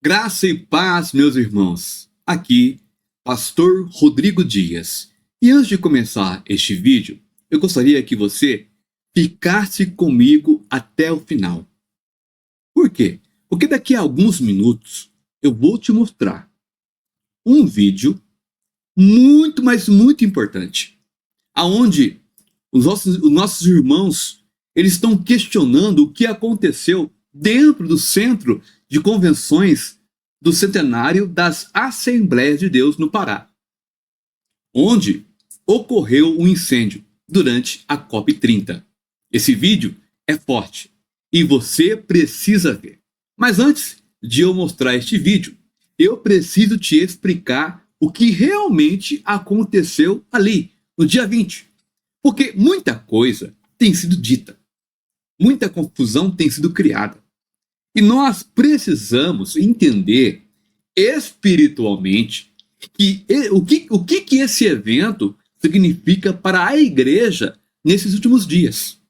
Graça e paz, meus irmãos. Aqui, Pastor Rodrigo Dias. E antes de começar este vídeo, eu gostaria que você ficasse comigo até o final. Por quê? Porque daqui a alguns minutos eu vou te mostrar um vídeo muito, mas muito importante, aonde os nossos irmãos eles estão questionando o que aconteceu dentro do centro de convenções do centenário das Assembleias de Deus no Pará, onde ocorreu um incêndio durante a COP30. Esse vídeo é forte e você precisa ver. Mas antes de eu mostrar este vídeo, eu preciso te explicar o que realmente aconteceu ali, no dia 20. Porque muita coisa tem sido dita, muita confusão tem sido criada. E nós precisamos entender espiritualmente o que esse evento significa para a igreja nesses últimos dias.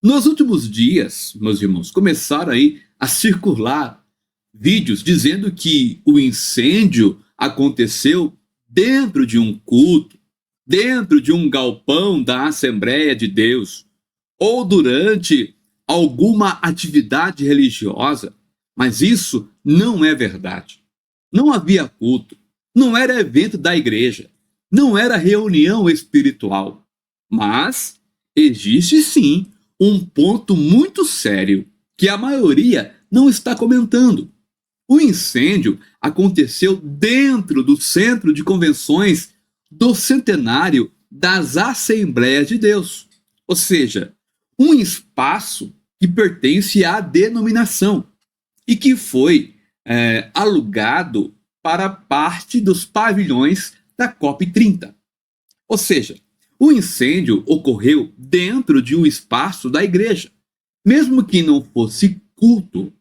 Nos últimos dias, meus irmãos, começaram aí a circular vídeos dizendo que o incêndio aconteceu dentro de um culto, dentro de um galpão da Assembleia de Deus, ou durante alguma atividade religiosa, mas isso não é verdade. Não havia culto, não era evento da igreja, não era reunião espiritual, mas existe sim um ponto muito sério que a maioria não está comentando. O incêndio aconteceu dentro do centro de convenções do centenário das Assembleias de Deus, ou seja, um espaço que pertence à denominação e que foi alugado para parte dos pavilhões da COP30. Ou seja, o incêndio ocorreu dentro de um espaço da igreja, mesmo que não fosse culto.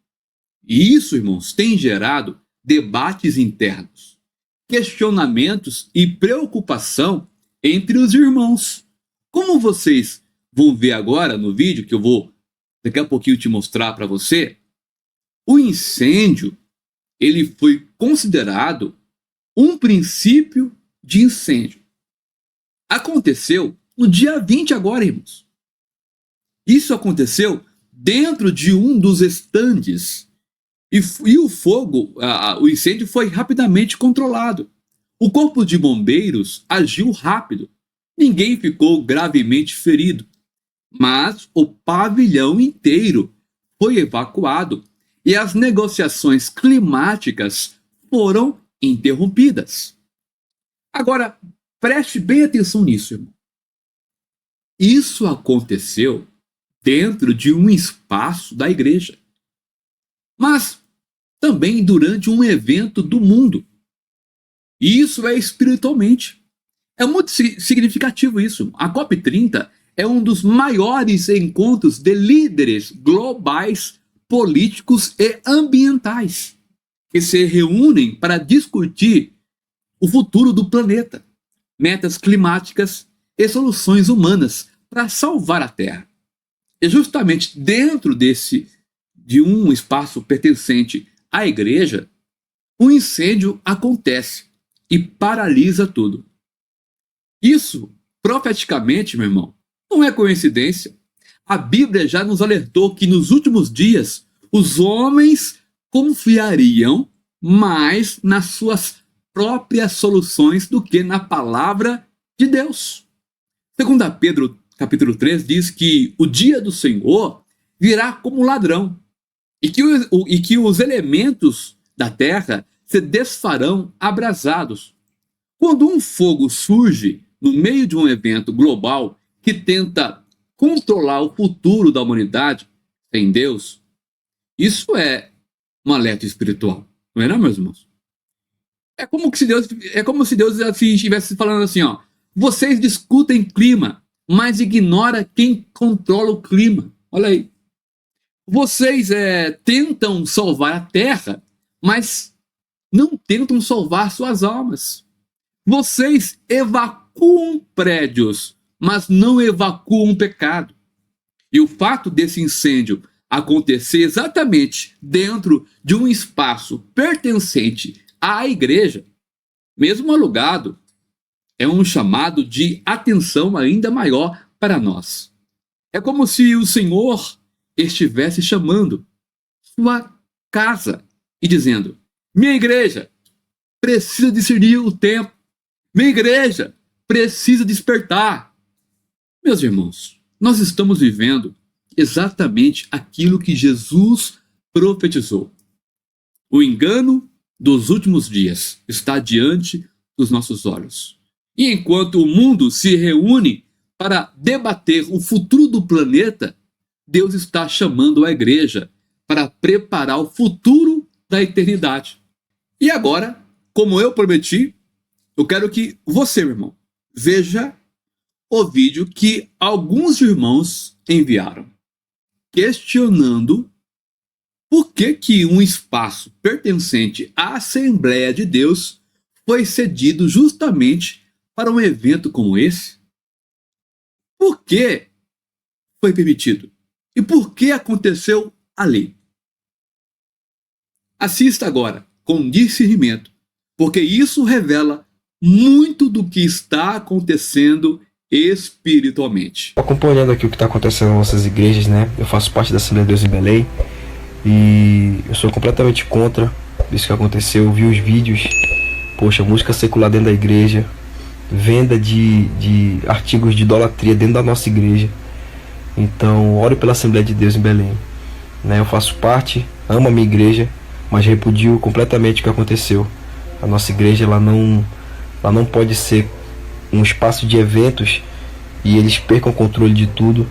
E isso, irmãos, tem gerado debates internos, questionamentos e preocupação entre os irmãos. Como vocês vão ver agora no vídeo que eu vou daqui a pouquinho te mostrar para você, o incêndio ele foi considerado um princípio de incêndio. Aconteceu no dia 20 agora, irmãos. Isso aconteceu dentro de um dos estandes e o fogo, o incêndio foi rapidamente controlado. O corpo de bombeiros agiu rápido. Ninguém ficou gravemente ferido, mas o pavilhão inteiro foi evacuado e as negociações climáticas foram interrompidas. Agora, preste bem atenção nisso, irmão. Isso aconteceu dentro de um espaço da igreja, mas também durante um evento do mundo. E isso é espiritualmente. É muito significativo isso. A COP30 é um dos maiores encontros de líderes globais, políticos e ambientais que se reúnem para discutir o futuro do planeta, metas climáticas e soluções humanas para salvar a Terra. E justamente dentro de um espaço pertencente à igreja, um incêndio acontece e paralisa tudo. Isso, profeticamente, meu irmão, não é coincidência. A Bíblia já nos alertou que nos últimos dias os homens confiariam mais nas suas próprias soluções do que na palavra de Deus. Segundo Pedro, capítulo 3, diz que o dia do Senhor virá como ladrão e que os elementos da terra se desfarão abrasados. Quando um fogo surge no meio de um evento global que tenta controlar o futuro da humanidade sem Deus, isso é um alerta espiritual, não é, não, meus irmãos? É como se Deus assim, estivesse falando assim, ó, vocês discutem clima, mas ignora quem controla o clima. Olha aí. Vocês tentam salvar a terra, mas não tentam salvar suas almas. Vocês evacuam prédios, mas não evacuam pecado. E o fato desse incêndio acontecer exatamente dentro de um espaço pertencente à igreja, mesmo alugado, é um chamado de atenção ainda maior para nós. É como se o Senhor estivesse chamando sua casa e dizendo: minha igreja precisa discernir o tempo. Minha igreja precisa despertar. Meus irmãos, nós estamos vivendo exatamente aquilo que Jesus profetizou. O engano dos últimos dias está diante dos nossos olhos. E enquanto o mundo se reúne para debater o futuro do planeta, Deus está chamando a igreja para preparar o futuro da eternidade. E agora, como eu prometi, eu quero que você, meu irmão, veja o vídeo que alguns irmãos enviaram, questionando por que um espaço pertencente à Assembleia de Deus foi cedido justamente para um evento como esse. Por que foi permitido? E por que aconteceu ali? Assista agora, com discernimento, porque isso revela muito do que está acontecendo espiritualmente. Acompanhando aqui o que está acontecendo nas nossas igrejas, né? Eu faço parte da Assembleia de Deus em Belém e eu sou completamente contra isso que aconteceu. Eu vi os vídeos, poxa, música secular dentro da igreja, venda de artigos de idolatria dentro da nossa igreja. Então, oro pela Assembleia de Deus em Belém, né? Eu faço parte, amo a minha igreja, mas repudio completamente o que aconteceu. A nossa igreja, ela não pode ser um espaço de eventos e eles percam o controle de tudo,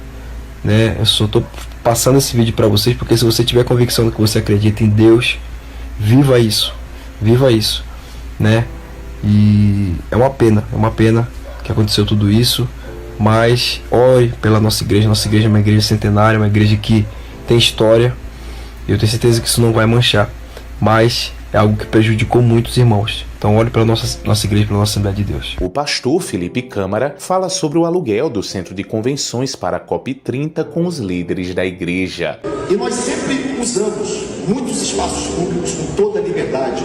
né? Eu só estou passando esse vídeo para vocês porque se você tiver convicção de que você acredita em Deus, viva isso, né? E é uma pena que aconteceu tudo isso, mas ore pela nossa igreja. Nossa igreja é uma igreja centenária, uma igreja que tem história, e eu tenho certeza que isso não vai manchar, mas é algo que prejudicou muitos irmãos. Então ore pela nossa igreja, pela nossa Assembleia de Deus. O pastor Felipe Câmara fala sobre o aluguel do centro de convenções para a COP30 com os líderes da igreja. E nós sempre usamos muitos espaços públicos com toda a liberdade,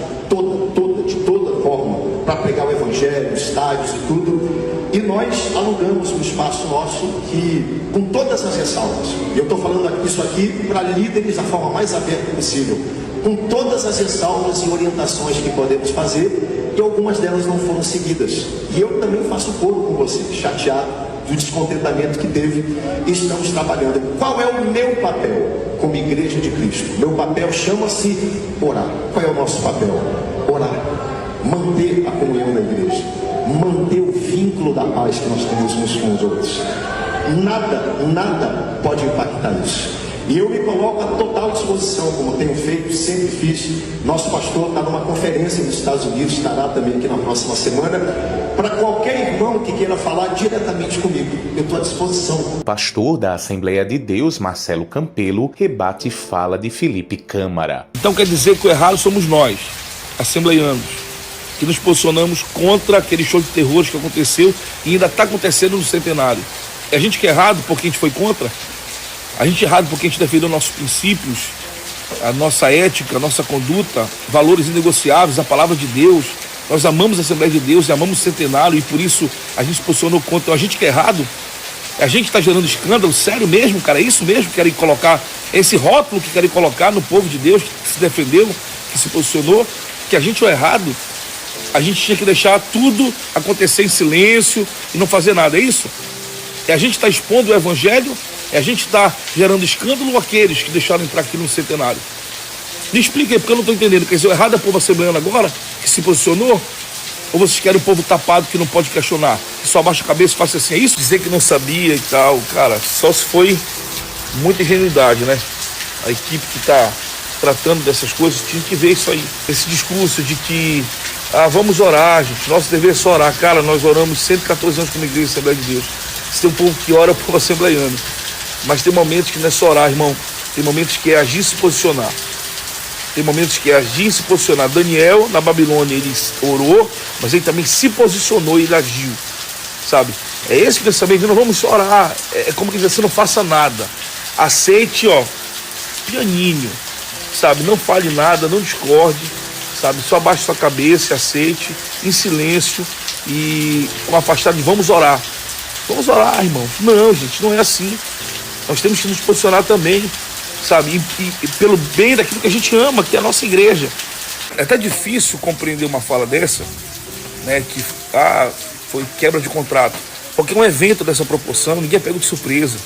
de toda forma, para pregar o evangelho, estádios e tudo. E nós alugamos um espaço nosso que, com todas as ressalvas, e eu estou falando isso aqui para líderes da forma mais aberta possível, com todas as ressalvas e orientações que podemos fazer, e algumas delas não foram seguidas. E eu também faço coro com você, chateado do descontentamento que teve, e estamos trabalhando. Qual é o meu papel como igreja de Cristo? Meu papel chama-se orar. Qual é o nosso papel? Orar. Manter a comunhão da igreja. Manter o vínculo da paz que nós temos uns com os outros. Nada pode impactar isso. E eu me coloco à total disposição, como tenho feito, sempre fiz. Nosso pastor está numa conferência nos Estados Unidos, estará também aqui na próxima semana, para qualquer irmão que queira falar diretamente comigo. Eu estou à disposição. O pastor da Assembleia de Deus, Marcelo Campelo, rebate fala de Felipe Câmara. Então quer dizer que o errado somos nós, assembleianos, que nos posicionamos contra aquele show de terrores que aconteceu e ainda está acontecendo no centenário. É a gente que é errado porque a gente foi contra? A gente é errado porque a gente defendeu nossos princípios, a nossa ética, a nossa conduta, valores inegociáveis, a palavra de Deus. Nós amamos a Assembleia de Deus e amamos o centenário e por isso a gente se posicionou contra. Então a gente que é errado, a gente está gerando escândalo, sério mesmo, cara, é isso mesmo que querem colocar, esse rótulo que querem colocar no povo de Deus que se defendeu, que se posicionou, que a gente é errado. A gente tinha que deixar tudo acontecer em silêncio e não fazer nada, é isso? É a gente está expondo o evangelho? É a gente está gerando escândalo ou aqueles que deixaram entrar aqui no centenário? Me explica aí, porque eu não estou entendendo. Quer dizer, o errado é o povo assembleano agora, que se posicionou? Ou vocês querem o povo tapado que não pode questionar? Que só abaixa a cabeça e faça assim, é isso? Dizer que não sabia e tal, cara, só se foi muita ingenuidade, né? A equipe que está tratando dessas coisas tinha que ver isso aí. Esse discurso de que, vamos orar, gente, nosso dever é só orar. Cara, nós oramos 114 anos como igreja Assembleia de Deus. Se tem um povo que ora, é o povo assembleiano. Mas tem momentos que não é só orar, irmão. Tem momentos que é agir e se posicionar. Tem momentos que é agir e se posicionar. Daniel, na Babilônia, ele orou, mas ele também se posicionou e ele agiu. Sabe? É esse pensamento de não vamos só orar. É como que dizer, você não faça nada. Aceite, pianinho, sabe? Não fale nada, não discorde, sabe? Só abaixe sua cabeça, aceite, em silêncio e com afastado de vamos orar. Vamos orar, irmãos. Não, gente, não é assim. Nós temos que nos posicionar também, sabe? E pelo bem daquilo que a gente ama, que é a nossa igreja. É até difícil compreender uma fala dessa, né? Que foi quebra de contrato. Porque um evento dessa proporção, ninguém é pego de surpresa.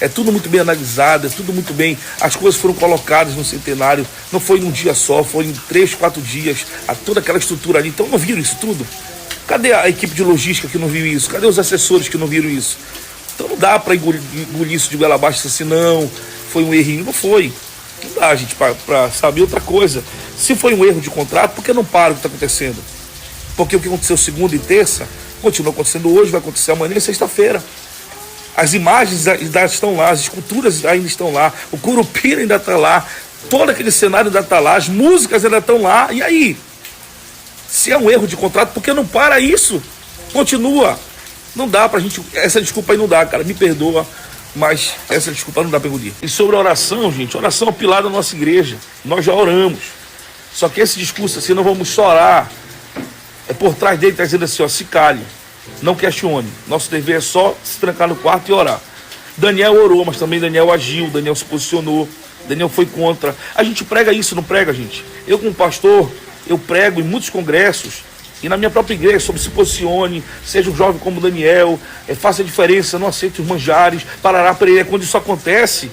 É tudo muito bem analisado, é tudo muito bem. As coisas foram colocadas no centenário, não foi num dia só, foi em 3, 4 dias, toda aquela estrutura ali. Então não viram isso tudo? Cadê a equipe de logística que não viu isso? Cadê os assessores que não viram isso? Então não dá para engolir isso de goela abaixo assim, não, foi um errinho. Não foi. Não dá, gente, para saber outra coisa. Se foi um erro de contrato, por que não para o que está acontecendo? Porque o que aconteceu segunda e terça, continua acontecendo hoje, vai acontecer amanhã e sexta-feira. As imagens ainda estão lá, as esculturas ainda estão lá, o Curupira ainda está lá, todo aquele cenário ainda está lá, as músicas ainda estão lá. E aí? Se é um erro de contrato, por que não para isso? Continua. Não dá pra gente... Essa desculpa aí não dá, cara. Me perdoa, mas essa desculpa não dá pra engolir. E sobre a oração, gente, oração é o pilar da nossa igreja. Nós já oramos. Só que esse discurso assim, não vamos chorar. É por trás dele, tá dizendo assim, ó, se cale. Não questione. Nosso dever é só se trancar no quarto e orar. Daniel orou, mas também Daniel agiu, Daniel se posicionou, Daniel foi contra. A gente prega isso, não prega, gente? Eu como pastor, eu prego em muitos congressos e na minha própria igreja sobre se posicione, seja um jovem como Daniel, faça a diferença, não aceite os manjares, parará para ele. Quando isso acontece,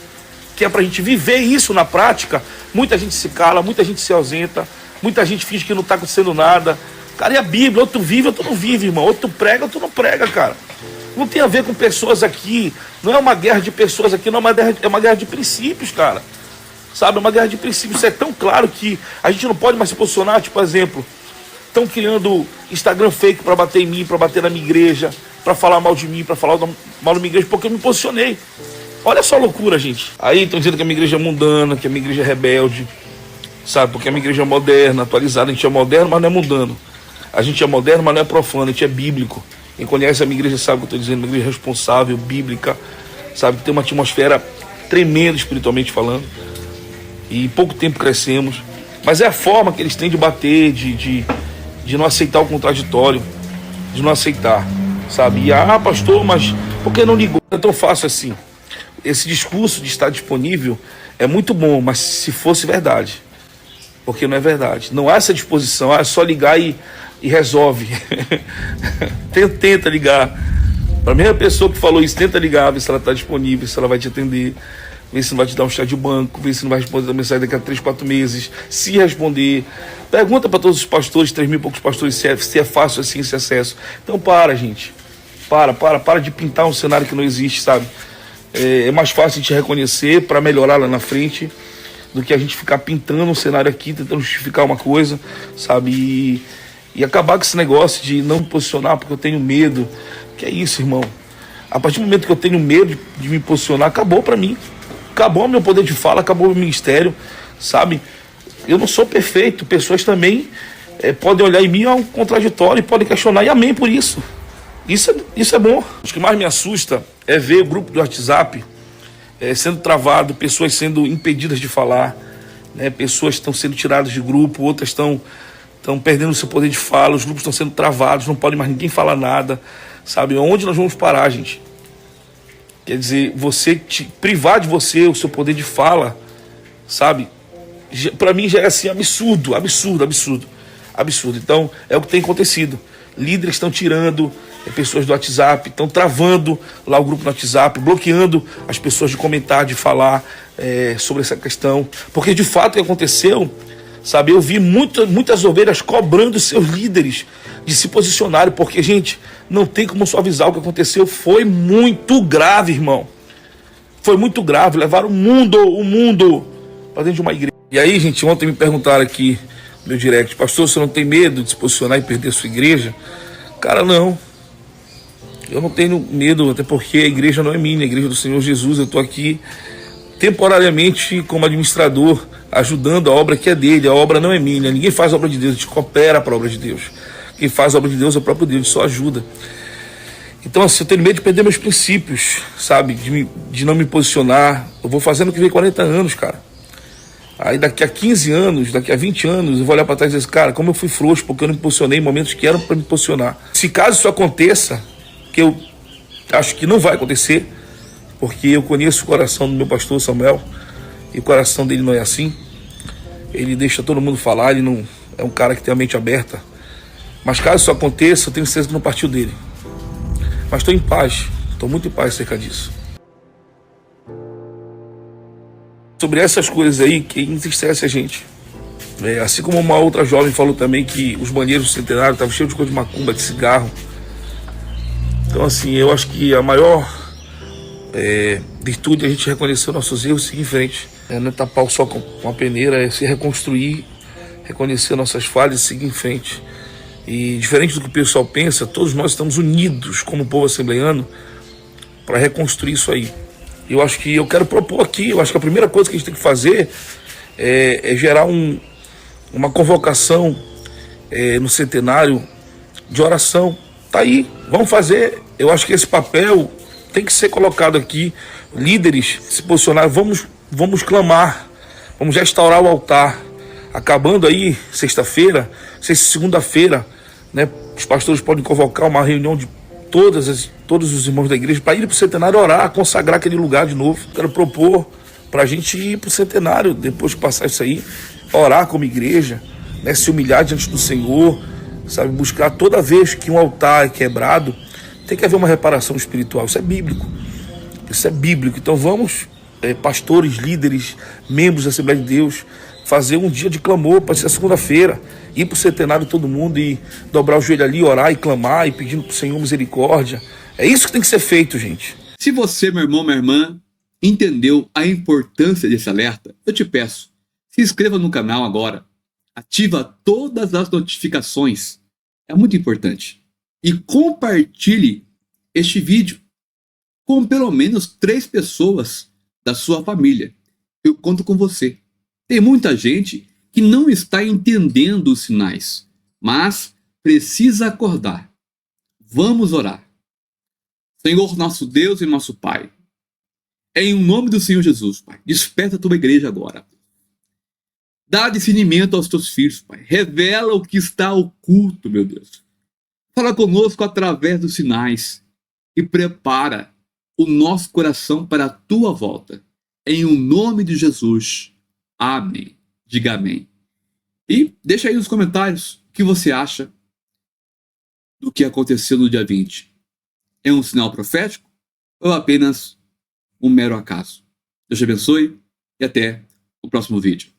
que é pra gente viver isso na prática, muita gente se cala, muita gente se ausenta, muita gente finge que não tá acontecendo nada. Cara, e a Bíblia? Ou tu vive ou tu não vive, irmão. Ou tu prega ou tu não prega, cara. Não tem a ver com pessoas aqui. Não é uma guerra de pessoas aqui, não é uma guerra de princípios, cara. Sabe, é uma guerra de princípios. Isso é tão claro que a gente não pode mais se posicionar. Tipo, exemplo, estão criando Instagram fake para bater em mim, para bater na minha igreja, para falar mal de mim, para falar mal da minha igreja, porque eu me posicionei. Olha só a loucura, gente. Aí estão dizendo que a minha igreja é mundana, que a minha igreja é rebelde, sabe? Porque a minha igreja é moderna, atualizada. A gente é moderno, mas não é mundano. A gente é moderno, mas não é profano, a gente é bíblico. Quem conhece a minha igreja sabe o que eu estou dizendo, uma igreja responsável, bíblica, sabe, que tem uma atmosfera tremenda espiritualmente falando. E em pouco tempo crescemos. Mas é a forma que eles têm de bater, de não aceitar o contraditório, de não aceitar, sabe? E, pastor, mas por que não ligou? É tão fácil assim. Esse discurso de estar disponível é muito bom, mas se fosse verdade. Porque não é verdade. Não há essa disposição, é só ligar e resolve. Tenta ligar. Para a mesma pessoa que falou isso, tenta ligar, ver se ela está disponível, se ela vai te atender, ver se não vai te dar um chá de banco, ver se não vai responder a mensagem daqui a 3, 4 meses. Se responder, pergunta para todos os pastores, 3 mil e poucos pastores, se é fácil assim esse acesso. Então para, gente. Para de pintar um cenário que não existe, sabe? É mais fácil a gente reconhecer para melhorar lá na frente do que a gente ficar pintando um cenário aqui, tentando justificar uma coisa, sabe? E acabar com esse negócio de não me posicionar porque eu tenho medo. Que é isso, irmão? A partir do momento que eu tenho medo de me posicionar, acabou pra mim. Acabou o meu poder de fala, acabou o meu ministério, sabe? Eu não sou perfeito. Pessoas também podem olhar em mim a um contraditório e podem questionar. E amém por isso. Isso é bom. O que mais me assusta é ver o grupo do WhatsApp sendo travado, pessoas sendo impedidas de falar, né? Pessoas estão sendo tiradas de grupo, outras estão perdendo o seu poder de fala, os grupos estão sendo travados, não pode mais ninguém falar nada, sabe? Onde nós vamos parar, gente? Quer dizer, privar de você o seu poder de fala, sabe? Para mim já é assim, absurdo. Então, é o que tem acontecido. Líderes estão tirando pessoas do WhatsApp, estão travando lá o grupo no WhatsApp, bloqueando as pessoas de comentar, de falar sobre essa questão. Porque de fato o que aconteceu, sabe, eu vi muitas ovelhas cobrando seus líderes de se posicionarem, porque, gente, não tem como suavizar o que aconteceu. Foi muito grave, irmão. Foi muito grave. Levaram o mundo para dentro de uma igreja. E aí, gente, ontem me perguntaram aqui no meu direct: pastor, você não tem medo de se posicionar e perder a sua igreja? Cara, não. Eu não tenho medo, até porque a igreja não é minha, a igreja do Senhor Jesus. Eu estou aqui temporariamente como administrador, ajudando a obra que é dele. A obra não é minha, ninguém faz a obra de Deus, a gente coopera para a obra de Deus. Quem faz a obra de Deus é o próprio Deus, só ajuda. Então, assim, eu tenho medo de perder meus princípios, sabe? De não me posicionar. Eu vou fazendo o que vem 40 anos, cara. Aí daqui a 15 anos, daqui a 20 anos, eu vou olhar pra trás e dizer, cara, como eu fui frouxo, porque eu não me posicionei em momentos que eram pra me posicionar. Se caso isso aconteça, que eu acho que não vai acontecer, porque eu conheço o coração do meu pastor Samuel, e o coração dele não é assim. Ele deixa todo mundo falar, ele não é um cara que tem a mente aberta. Mas caso isso aconteça, eu tenho certeza que não partiu dele. Mas estou em paz, estou muito em paz acerca disso. Sobre essas coisas aí que entristece a gente. Assim como uma outra jovem falou também que os banheiros do centenário estavam cheios de coisa de macumba, de cigarro. Então, assim, eu acho que a maior virtude é a gente reconhecer nossos erros e seguir em frente. Não é tapar o sol com a peneira, é se reconstruir, reconhecer nossas falhas e seguir em frente. E diferente do que o pessoal pensa, todos nós estamos unidos como povo assembleiano para reconstruir isso aí. Eu acho que eu quero propor aqui, eu acho que a primeira coisa que a gente tem que fazer é gerar uma convocação no centenário de oração. Tá aí, vamos fazer. Eu acho que esse papel tem que ser colocado aqui. Líderes se posicionar, vamos clamar, vamos restaurar o altar. Acabando aí sexta-feira, segunda-feira, né, os pastores podem convocar uma reunião de todos os irmãos da igreja para ir para o centenário orar, consagrar aquele lugar de novo. Quero propor para a gente ir para o centenário, depois de passar isso aí, orar como igreja, né, se humilhar diante do Senhor, sabe, buscar toda vez que um altar é quebrado, tem que haver uma reparação espiritual. Isso é bíblico. Isso é bíblico. Então vamos, pastores, líderes, membros da Assembleia de Deus, fazer um dia de clamor, pode ser segunda-feira, ir para o centenário todo mundo e dobrar o joelho ali, orar e clamar e pedindo para o Senhor misericórdia. É isso que tem que ser feito, gente. Se você, meu irmão, minha irmã, entendeu a importância desse alerta, eu te peço, se inscreva no canal agora, ativa todas as notificações, é muito importante, e compartilhe este vídeo com pelo menos 3 pessoas da sua família. Eu conto com você. Tem muita gente que não está entendendo os sinais, mas precisa acordar. Vamos orar. Senhor, nosso Deus e nosso Pai, em nome do Senhor Jesus, Pai, desperta a tua igreja agora. Dá discernimento aos teus filhos, Pai. Revela o que está oculto, meu Deus. Fala conosco através dos sinais e prepara o nosso coração para a tua volta. Em o nome de Jesus. Amém. Diga amém. E deixa aí nos comentários o que você acha do que aconteceu no dia 20. É um sinal profético ou apenas um mero acaso? Deus te abençoe e até o próximo vídeo.